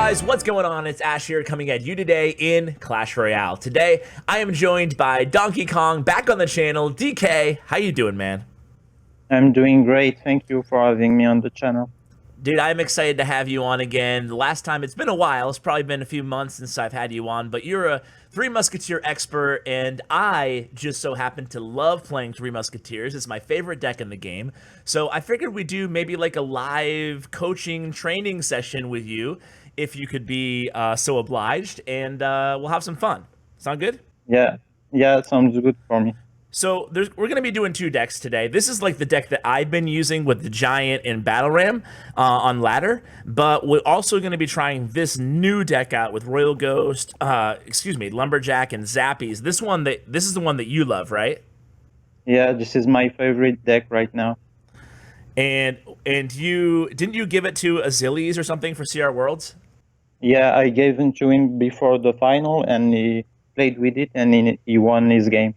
guys, what's going on? It's Ash here coming at you today in Clash Royale. Today, I am joined by Donkey Kong back on the channel. DK, how you doing, man? I'm doing great. Thank you for having me on the channel. Dude, I'm excited to have you on again. The last time, it's been a while. It's probably been a few months since I've had you on, but you're a Three Musketeer expert, and I just so happen to love playing Three Musketeers. It's my favorite deck in the game. So I figured we'd do maybe like a live coaching training session with you, if you could be so obliged, and we'll have some fun. Sound good? Yeah, it sounds good for me. So we're going to be doing two decks today. This is like the deck that I've been using with the Giant and Battle Ram on ladder, but we're also going to be trying this new deck out with Royal Ghost, Lumberjack and Zappies. This is the one that you love, right? Yeah, this is my favorite deck right now. And you didn't you give it to Azilies or something for CR Worlds? Yeah, I gave it to him before the final, and he played with it, and he won his game.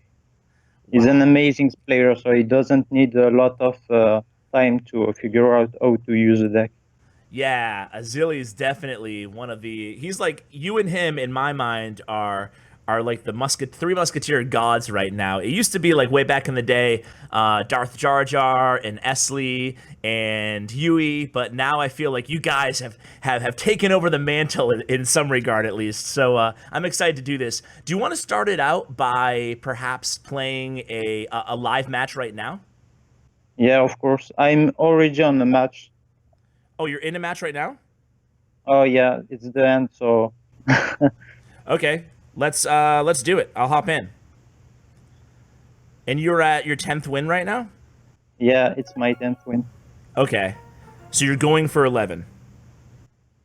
He's an amazing player, so he doesn't need a lot of time to figure out how to use the deck. Yeah, Azili is definitely one of the. He's like, you and him in my mind are like the Three Musketeer gods right now. It used to be like way back in the day, Darth Jar Jar and Esley and Huey, but now I feel like you guys have taken over the mantle in some regard at least. So I'm excited to do this. Do you want to start it out by perhaps playing a live match right now? Yeah, of course. I'm already on the match. Oh, you're in a match right now? Oh yeah, it's the end. So. Okay. Let's do it. I'll hop in. And you're at your 10th win right now? Yeah, it's my 10th win. Okay. So you're going for 11.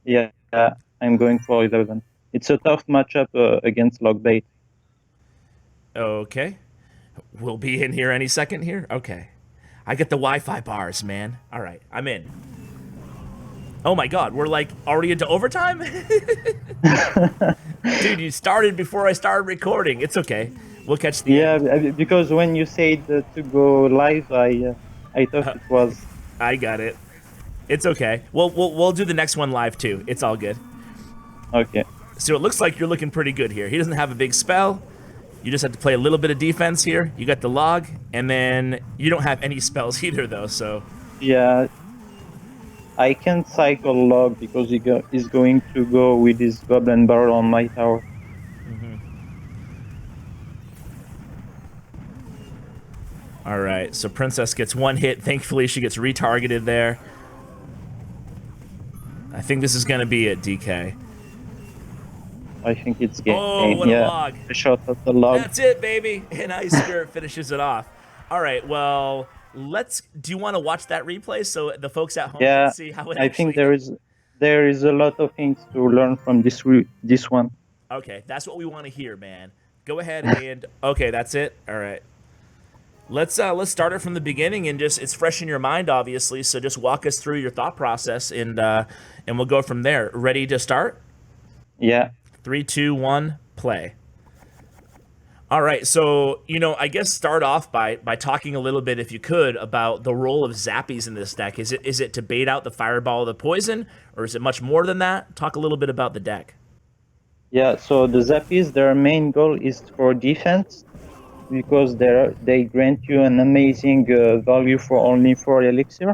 Yeah, I'm going for 11. It's a tough matchup against Lockbait. Okay. We'll be in here any second here? Okay. I get the Wi-Fi bars, man. All right, I'm in. Oh my god, we're like already into overtime? Dude, you started before I started recording. It's okay. We'll catch the end. Because when you said to go live, I thought it was. I got it. It's okay. We'll do the next one live too. It's all good. Okay. So it looks like you're looking pretty good here. He doesn't have a big spell. You just have to play a little bit of defense here. You got the log, and then you don't have any spells either, though. So. Yeah. I can cycle log because he's going to go with his goblin barrel on my tower. All right, so Princess gets one hit. Thankfully, she gets retargeted there. I think this is going to be it, DK. I think it's game. Oh, what a log. A shot at the log. That's it, baby. And Ice Spirit finishes it off. All right, well... do you want to watch that replay so the folks at home can see how it I think there is a lot of things to learn from this one. Okay, that's what we want to hear, man. Go ahead and okay, that's it. All right. Let's start it from the beginning and just it's fresh in your mind obviously, so just walk us through your thought process and we'll go from there. Ready to start? Yeah. 3 2 1 play. All right, so, I guess start off by talking a little bit, if you could, about the role of Zappies in this deck. Is it to bait out the Fireball of the Poison, or is it much more than that? Talk a little bit about the deck. Yeah, so the Zappies, their main goal is for defense, because they grant you an amazing value for only 4 elixir,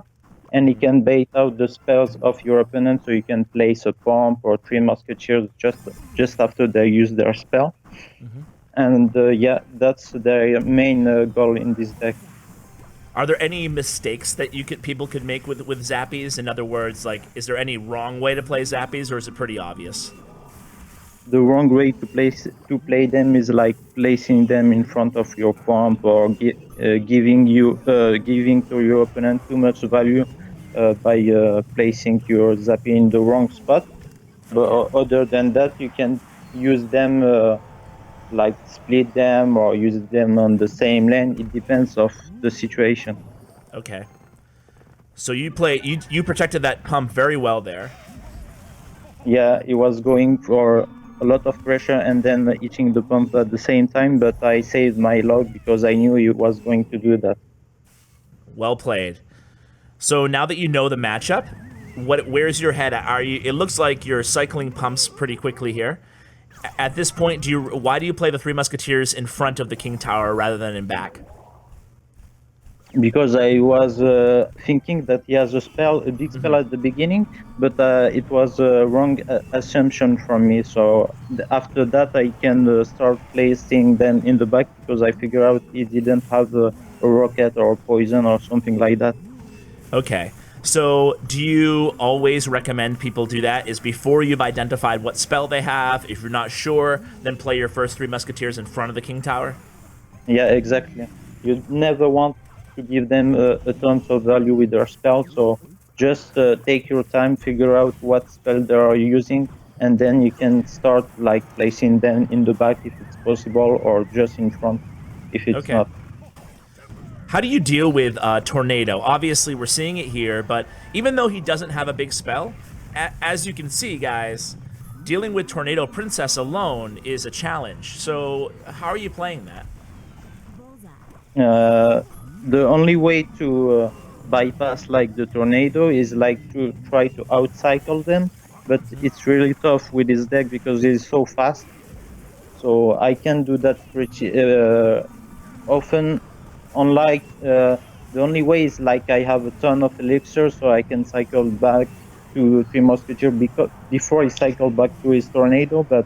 and you can bait out the spells of your opponent, so you can place a Pomp or 3 Musketeers just after they use their spell. Mm-hmm. And that's their main goal in this deck. Are there any mistakes that people could make with Zappies? In other words, like, is there any wrong way to play Zappies, or is it pretty obvious? The wrong way to play them is like placing them in front of your Pomp or giving to your opponent too much value by placing your Zappy in the wrong spot. But other than that, you can use them. Like split them or use them on the same lane. It depends of the situation. Okay. So you protected that pump very well there. Yeah, he was going for a lot of pressure and then hitting the pump at the same time, but I saved my log because I knew he was going to do that. Well played. So now that you know the matchup, Where's your head at? Are you? It looks like you're cycling pumps pretty quickly here. At this point, why do you play the Three Musketeers in front of the King Tower rather than in back? Because I was thinking that he has a big spell at the beginning, but it was a wrong assumption from me. So after that, I can start placing them in the back because I figured out he didn't have a rocket or poison or something like that. Okay. So do you always recommend people do that? Is before you've identified what spell they have, if you're not sure, then play your first Three Musketeers in front of the King Tower? Yeah, exactly. You never want to give them a ton of value with their spell, so just take your time, figure out what spell they are using, and then you can start like placing them in the back if it's possible, or just in front if it's not. How do you deal with Tornado? Obviously, we're seeing it here, but even though he doesn't have a big spell, as you can see, guys, dealing with Tornado Princess alone is a challenge. So how are you playing that? The only way to bypass like the Tornado is like to try to outcycle them, but it's really tough with his deck because he's so fast. So I can do that pretty often. Unlike the only way is like I have a ton of elixir, so I can cycle back to Three Musketeer before he cycled back to his Tornado, but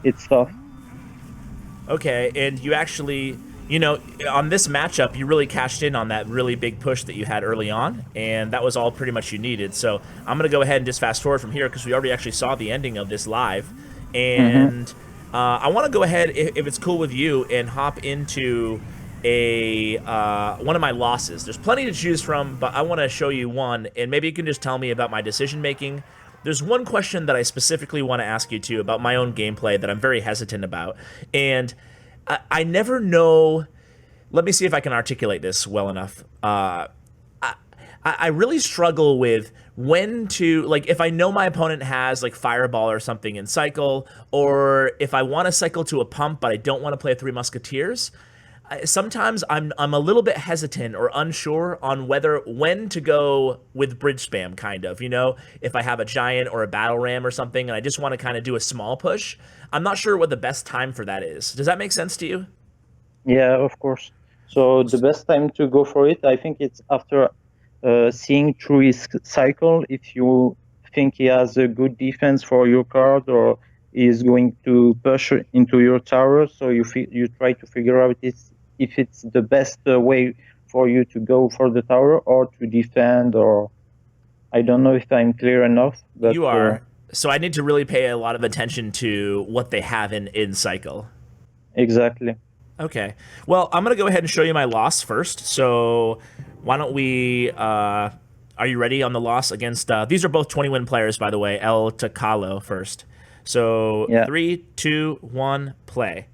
it's tough. Okay, and you actually, you know, on this matchup, you really cashed in on that really big push that you had early on, and that was all pretty much you needed. So I'm going to go ahead and just fast forward from here because we already actually saw the ending of this live. And I want to go ahead, if it's cool with you, and hop into one of my losses. There's plenty to choose from, but I want to show you one, and maybe you can just tell me about my decision making. There's one question that I specifically want to ask you too about my own gameplay that I'm very hesitant about, and I never know. Let me see if I can articulate this well enough. I really struggle with when to, like, if I know my opponent has like Fireball or something in cycle, or if I want to cycle to a pump but I don't want to play Three Musketeers. Sometimes I'm a little bit hesitant or unsure on when to go with bridge spam, kind of, you know, if I have a giant or a battle ram or something and I just want to kind of do a small push. I'm not sure what the best time for that is. Does that make sense to you? Yeah, of course. So the best time to go for it, I think it's after seeing through his cycle. If you think he has a good defense for your card or is going to push into your tower, so you try to figure out if it's the best way for you to go for the tower or to defend, or I don't know if I'm clear enough. But you are. So I need to really pay a lot of attention to what they have in cycle. Exactly. Okay. Well, I'm going to go ahead and show you my loss first. So why don't we... are you ready on the loss against... these are both 20-win players, by the way. El Tacalo first. So yeah. 3, 2, 1, play.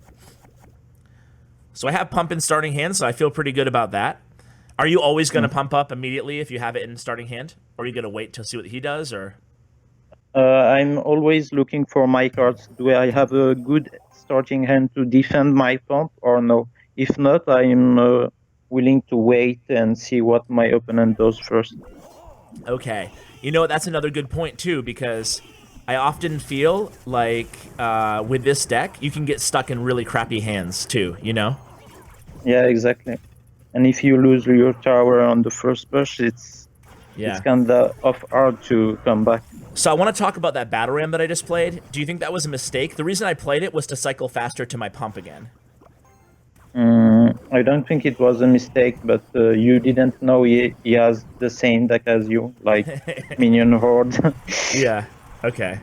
So I have pump in starting hand, so I feel pretty good about that. Are you always going to pump up immediately if you have it in starting hand? Or are you going to wait to see what he does? Or I'm always looking for my cards. Do I have a good starting hand to defend my pump or no? If not, I'm willing to wait and see what my opponent does first. Okay. You know, that's another good point, too, because I often feel like with this deck, you can get stuck in really crappy hands, too, you know? Yeah, exactly. And if you lose your tower on the first push, it's kind of hard to come back. So I want to talk about that battle ram that I just played. Do you think that was a mistake? The reason I played it was to cycle faster to my pump again. I don't think it was a mistake, but you didn't know he has the same deck as you, like Minion Horde. Yeah, okay.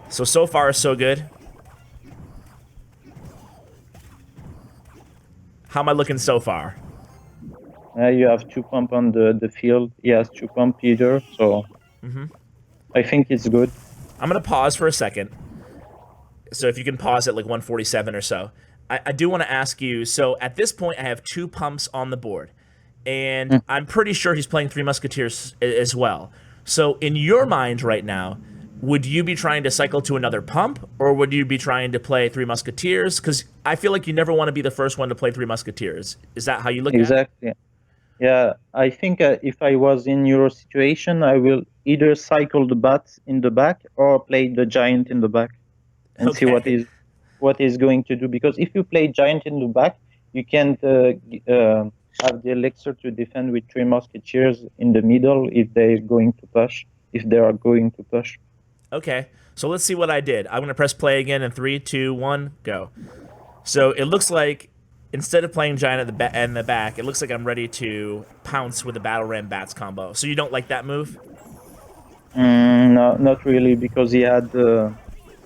So far, so good. How am I looking so far? You have 2 pump on the field. He has 2 pump either, so I think it's good. I'm going to pause for a second. So if you can pause at like 147 or so. I do want to ask you, so at this point I have 2 pumps on the board. And I'm pretty sure he's playing Three Musketeers as well. So in your mind right now, would you be trying to cycle to another pump, or would you be trying to play Three Musketeers? Because I feel like you never want to be the first one to play Three Musketeers. Is that how you look at it? Exactly. Yeah, I think if I was in your situation, I will either cycle the bats in the back or play the giant in the back and see Okay. what is going to do. Because if you play giant in the back, you can't have the elixir to defend with three musketeers in the middle if they're going to push. If they are going to push. Okay. So let's see what I did. I'm gonna press play again in 3, 2, 1, go. So it looks like instead of playing giant at in the back, it looks like I'm ready to pounce with the battle ram bats combo. So you don't like that move? No, not really, because he had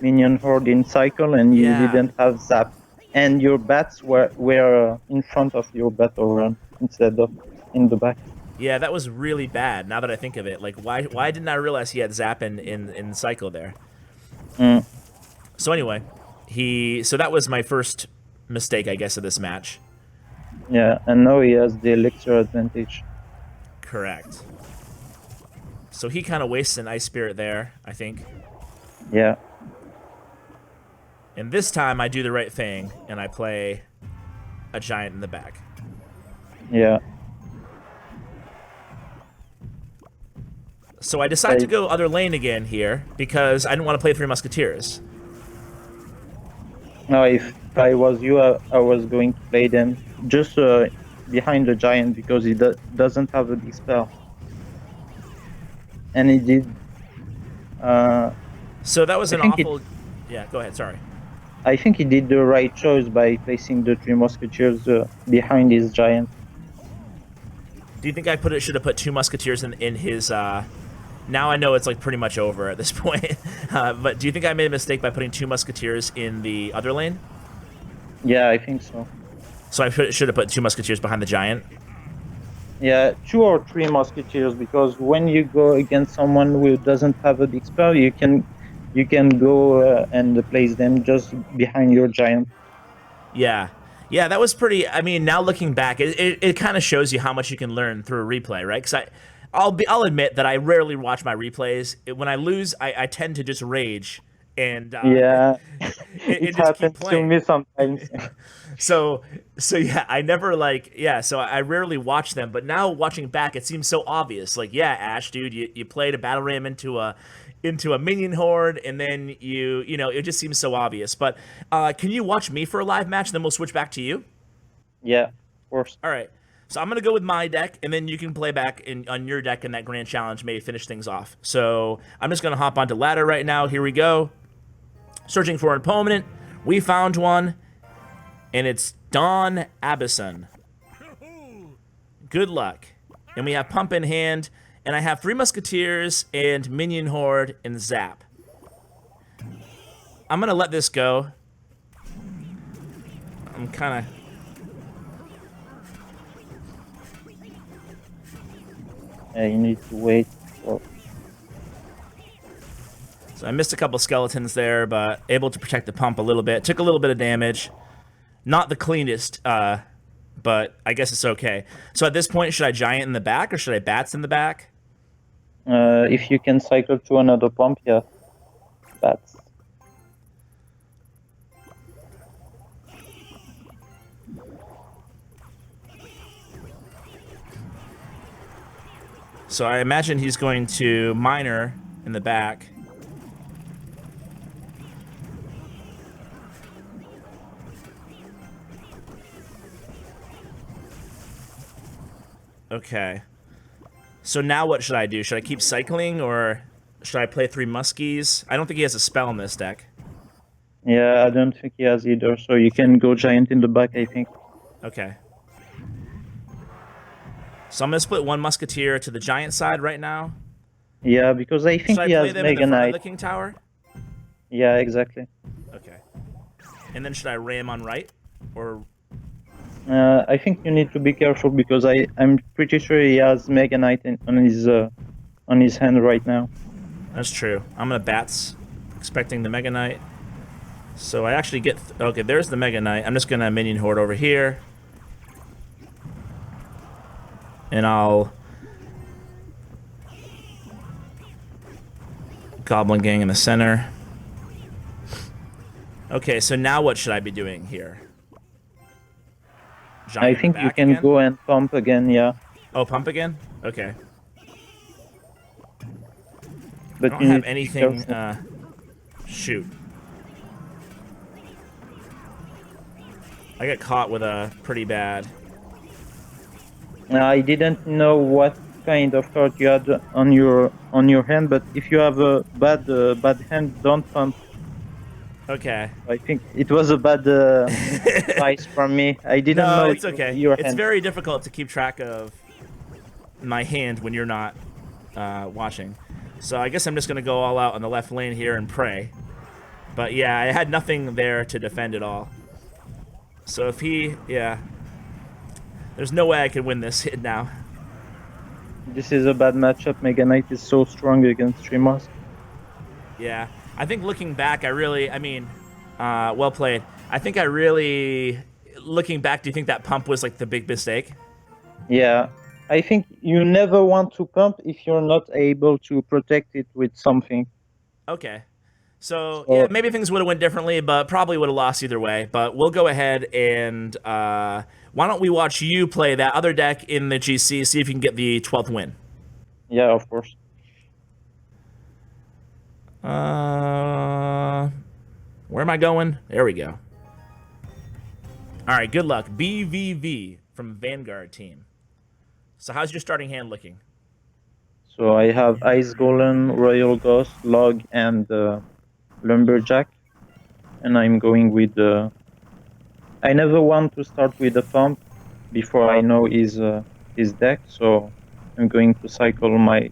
minion horde in cycle and you Yeah. didn't have zap, and your bats were in front of your battle run instead of in the back. Yeah, that was really bad. Now that I think of it, like why didn't I realize he had zap in cycle there? Mm, So anyway, so that was my first mistake, I guess, of this match. yeah, and now he has the elixir advantage. Correct. So he kind of wastes an ice spirit there, I think. Yeah, And this time I do the right thing and I play a giant in the back. yeah. So I decide to go other lane again here because I didn't want to play Three Musketeers. Now, if I was you, I was going to play them just behind the giant because he doesn't have a big spell, and he did. So that was I an think awful. Yeah, go ahead. Sorry. I think he did the right choice by placing the three musketeers behind his giant. Do you think I should have put two Musketeers in his? Now I know it's like pretty much over at this point. But do you think I made a mistake by putting two Musketeers in the other lane? Yeah, I think so. So I should have put two Musketeers behind the giant. Yeah, two or three musketeers, because when you go against someone who doesn't have a big spell, you can go and place them just behind your giant. Yeah. Yeah, that was pretty. I mean, now looking back, it kind of shows you how much you can learn through a replay, right? Because I'll admit that I rarely watch my replays. When I lose, I tend to just rage and Yeah, and it just keep happens to playing. me sometimes. So yeah, I never so I rarely watch them, but now watching back, it seems so obvious. Like, yeah, Ash, dude, you played a battle ram into a minion horde, and then you know it just seems so obvious. But can you watch me for a live match? Then we'll switch back to you. Yeah, of course. All right. So I'm gonna go with my deck, and then you can play back on your deck in that grand challenge. Maybe finish things off. So I'm just gonna hop onto ladder right now. Here we go. Searching for an opponent. We found one, and it's Don Abison. Good luck. And we have Pump in hand, and I have Three Musketeers and Minion Horde and Zap. I'm gonna let this go. I'm kind of. Yeah, you need to wait. For... So I missed a couple skeletons there, but able to protect the pump a little bit. Took a little bit of damage. Not the cleanest, but I guess it's okay. So at this point, should I giant in the back or should I bats in the back? If you can cycle to another pump, yeah, that's. So I imagine he's going to miner in the back. Okay. So now what should I do? Should I keep cycling or should I play Three Muskies? I don't think he has a spell in this deck. Yeah, I don't think he has either, so you can go giant in the back, I think. Okay. So I'm going to split one Musketeer to the giant side right now. Yeah, because I think Should I he play has them in Mega the front of Knight. the King Tower? Yeah, exactly. Okay. And then should I ram on right? Or I think you need to be careful because I'm pretty sure he has Mega Knight on his hand right now. that's true. I'm going to bats, expecting the Mega Knight. So I actually get... okay, there's the Mega Knight. I'm just going to Minion Horde over here. And I'll... Goblin Gang in the center. Okay, so now what should I be doing here? Giant I think you back can again? go and pump again, yeah. Oh, pump again? Okay. I But don't you have need to be anything. careful. Shoot. I got caught with a pretty bad. I didn't know what kind of card you had on your hand, but if you have a bad hand, don't pump. Okay. I think it was a bad advice from me. I didn't No, know it's okay. your It's hand. very difficult to keep track of my hand when you're not watching. So I guess I'm just gonna go all out on the left lane here and pray. But yeah, I had nothing there to defend at all. So if he, yeah, there's no way I could win this hit now. This is a bad matchup. Mega Knight is so strong against Three Musk. Yeah, I think looking back, I mean, well played. I think I really, looking back, do you think that pump was like the big mistake? Yeah, I think you never want to pump if you're not able to protect it with something. Okay. So yeah, So maybe things would have went differently, but probably would have lost either way. But we'll go ahead and why don't we watch you play that other deck in the GC, see if you can get the 12th win. yeah, of course. Where am I going? There we go. All right, good luck. BVV from Vanguard team. So how's your starting hand looking? So I have Ice Golem, Royal Ghost, Log, and Lumberjack, and I'm going with the. I never want to start with the pump before I know his deck, so I'm going to cycle my.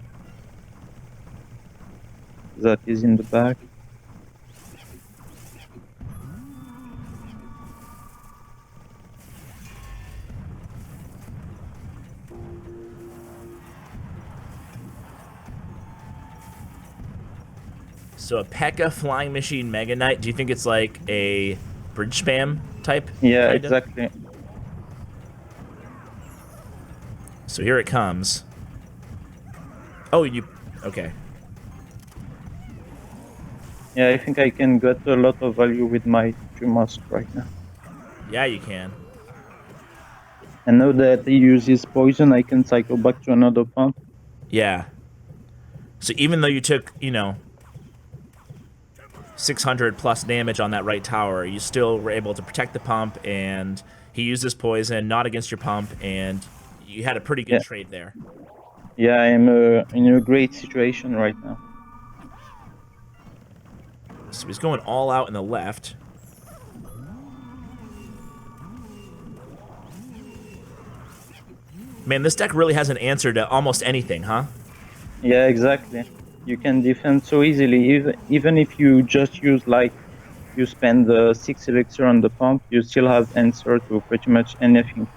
That is in the back. So a P.E.K.K.A. Flying Machine Mega Knight. Do you think it's like a bridge spam type? Yeah, Kinda? exactly. So here it comes. Oh, you... Okay. Yeah, I think I can get a lot of value with my Three Musk right now. Yeah, you can. And now that he uses poison, I can cycle back to another pump. Yeah. So even though you took, 600 plus damage on that right tower, you still were able to protect the pump, and he used his poison, not against your pump, and you had a pretty good Yeah. trade there. Yeah, I'm in a great situation right now. So he's going all out in the left. Man, this deck really has an answer to almost anything, huh? Yeah, exactly. You can defend so easily. Even if you just use you spend the 6 elixir on the pump, you still have answer to pretty much anything.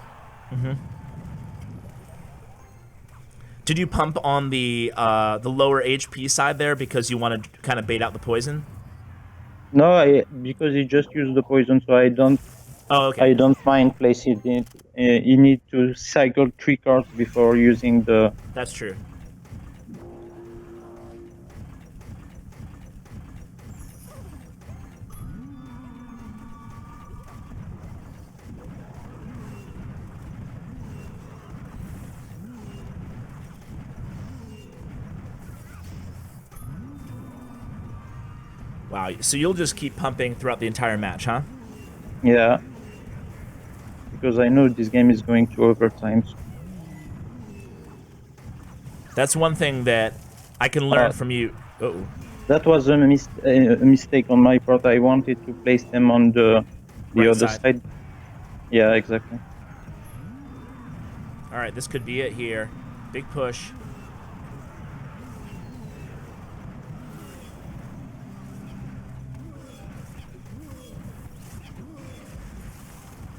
Did you pump on the lower HP side there because you want to kind of bait out the poison? No, because he just used the poison, so I don't Oh, okay. mind placing it. You need to cycle 3 cards before using the. That's true. Wow, so you'll just keep pumping throughout the entire match, huh? Yeah, because I know this game is going to overtime. That's one thing that I can learn from you. Uh-oh. That was a mistake on my part. I wanted to place them on the Right other side. side. Yeah, exactly. All right, this could be it here. Big push.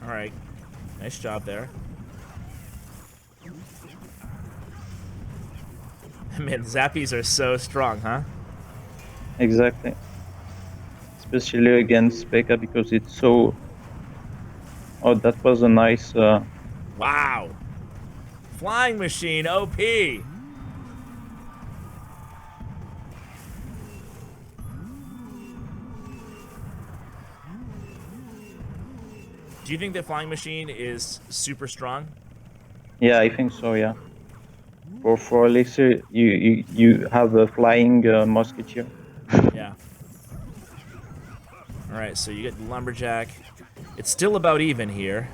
All right, nice job there. Man, Zappies are so strong, huh? Exactly. Especially against P.E.K.K.A. because it's so. Oh, that was a nice. Wow. Flying Machine, OP. Do you think the Flying Machine is super strong? Yeah, I think so. Yeah. For elixir, you have a flying musketeer. Yeah. All right, so you get the Lumberjack. It's still about even here.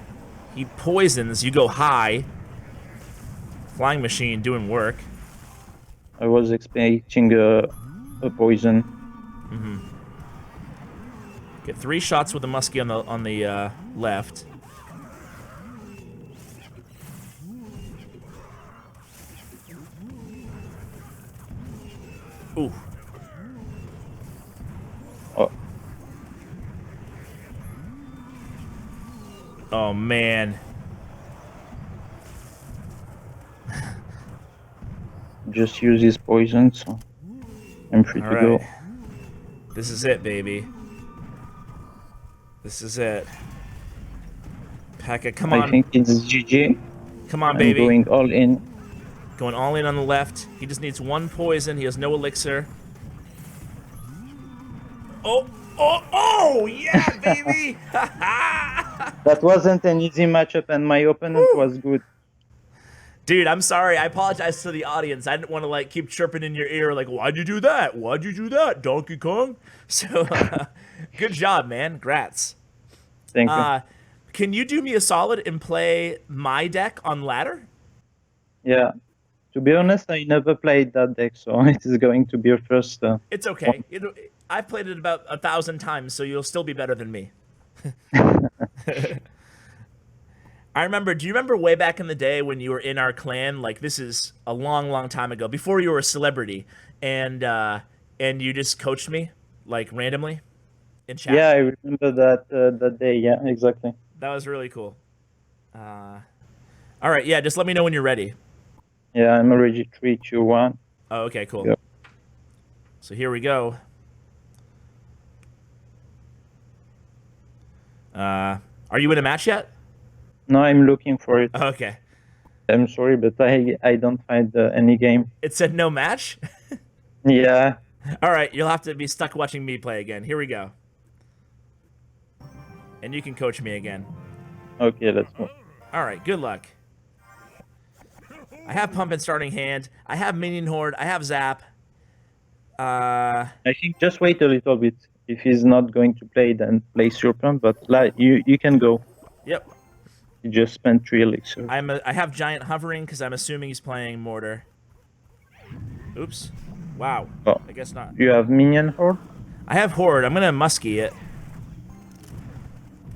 He poisons. You go high. Flying machine doing work. I was expecting a poison. Get 3 shots with the muskie on the left. Ooh. Oh, Oh man. just use his poison, so I'm free All to right. go. This is it, baby. This is it. Pekka, come I on. think it's GG. Come on, I'm baby. going all in. Going all in on the left. He just needs 1 poison. He has no elixir. Oh, oh, oh, yeah, baby! That wasn't an easy matchup, and my opponent was good. Dude, I'm sorry. I apologize to the audience. I didn't want to like keep chirping in your ear like, why'd you do that? Why'd you do that, Donkey Kong? So, good job, man. Grats. Thank you. Can you do me a solid and play my deck on ladder? Yeah. To be honest, I never played that deck, so it is going to be a first. It's okay. I've played it about 1,000 times, so you'll still be better than me. I remember, do you remember way back in the day when you were in our clan? Like, this is a long, long time ago, before you were a celebrity, and you just coached me, like, randomly in chat? Yeah, I remember that day. Yeah, exactly. That was really cool. All right, yeah, just let me know when you're ready. Yeah, I'm already 3, 2, 1. Oh, okay, cool. Yeah. So here we go. Are you in a match yet? No, I'm looking for it. Okay. I'm sorry, but I don't find any game. It said no match? Yeah. All right, you'll have to be stuck watching me play again. Here we go. And you can coach me again. Okay, let's go. All right, good luck. I have Pump in starting hand. I have Minion Horde. I have Zap. I think just wait a little bit. If he's not going to play, then play Serpent. But like you can go. Yep. You just spent 3 elixir. I have Giant hovering because I'm assuming he's playing Mortar. Oops. Wow. Oh. I guess not. You have Minion Horde? I have Horde. I'm going to muskie it.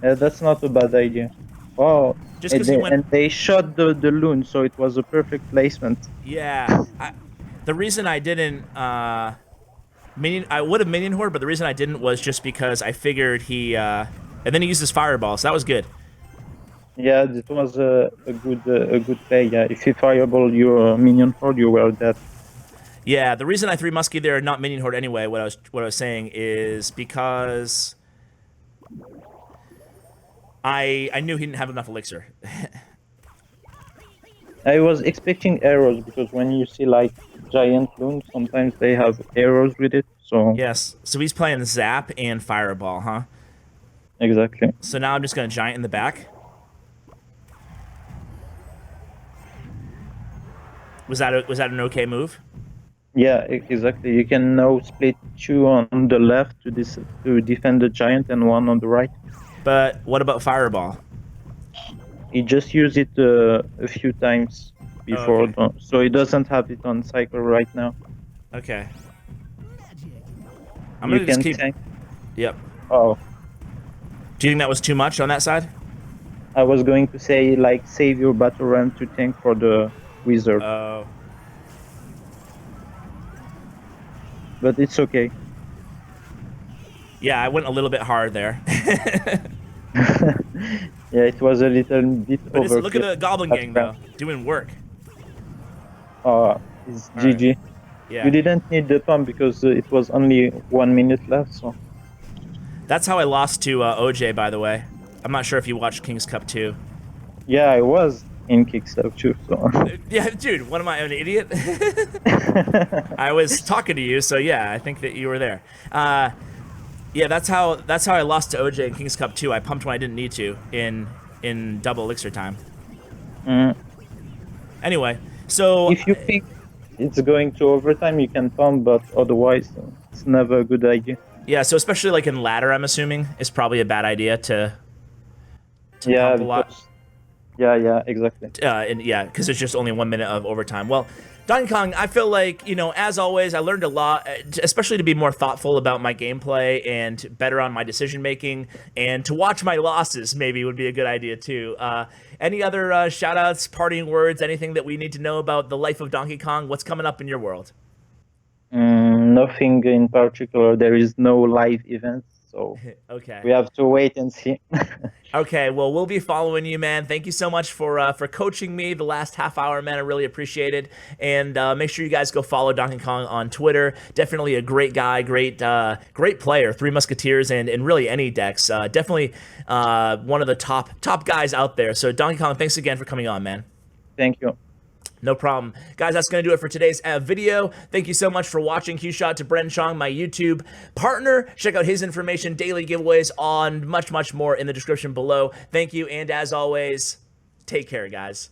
That's not a bad idea. Oh, Just 'cause he went- and they shot the loon, so it was a perfect placement. Yeah. The reason I didn't... I would have Minion Horde, but the reason I didn't was just because I figured he... and then he used his Fireball, so that was good. Yeah, it was a good play. Yeah, if you fireball your Minion Horde, you were dead. Yeah, the reason I 3 muskie there, not Minion Horde anyway, what I was saying is because I knew he didn't have enough elixir. I was expecting arrows because when you see like giant loons, sometimes they have arrows with it. So Yes, so he's playing Zap and Fireball, huh? exactly. So now I'm just going to Giant in the back. Was that an okay move? Yeah, exactly. You can now split 2 on the left to defend the giant and 1 on the right. But what about Fireball? He just used it a few times before, okay. so he doesn't have it on cycle right now. Okay. I'm You going to just can keep... tank. Yep. Oh, Do you think that was too much on that side? I was going to say like save your battle ram to tank for the wizard, Oh. but it's okay. Yeah, I went a little bit hard there. Yeah, it was a little bit But overkill. look at the Goblin Gang, though. Doing work. Oh, it's GG. Yeah. You didn't need the pump because it was only 1 minute left, so... That's how I lost to OJ, by the way. I'm not sure if you watched King's Cup 2. Yeah, I was in Kickstart too, so... Yeah, dude, what am I, an idiot? I was talking to you, so yeah, I think that you were there. Yeah, that's how I lost to OJ in King's Cup 2. I pumped when I didn't need to in double elixir time. Mm. Anyway, So If you think it's going to overtime, you can pump, but otherwise, it's never a good idea. yeah, so especially like in ladder, I'm assuming it's probably a bad idea to Yeah, pump a lot. because yeah, exactly. And yeah, because it's just only 1 minute of overtime. Well, Donkey Kong, I feel like, you know, as always, I learned a lot, especially to be more thoughtful about my gameplay and better on my decision making, and to watch my losses maybe would be a good idea too. Any other shout outs, parting words, anything that we need to know about the life of Donkey Kong? What's coming up in your world? Nothing in particular. There is no live events, so Okay. we have to wait and see. Okay, well, we'll be following you, man. Thank you so much for coaching me the last half hour, man. I really appreciate it. And make sure you guys go follow Donkey Kong on Twitter. Definitely a great guy, great player. Three Musketeers and really any decks. Definitely one of the top guys out there. So Donkey Kong, thanks again for coming on, man. Thank you. No problem. Guys, that's going to do it for today's video. Thank you so much for watching. Huge shout out to Bren Chong, my YouTube partner. Check out his information, daily giveaways, on much more in the description below. Thank you, and as always, take care, guys.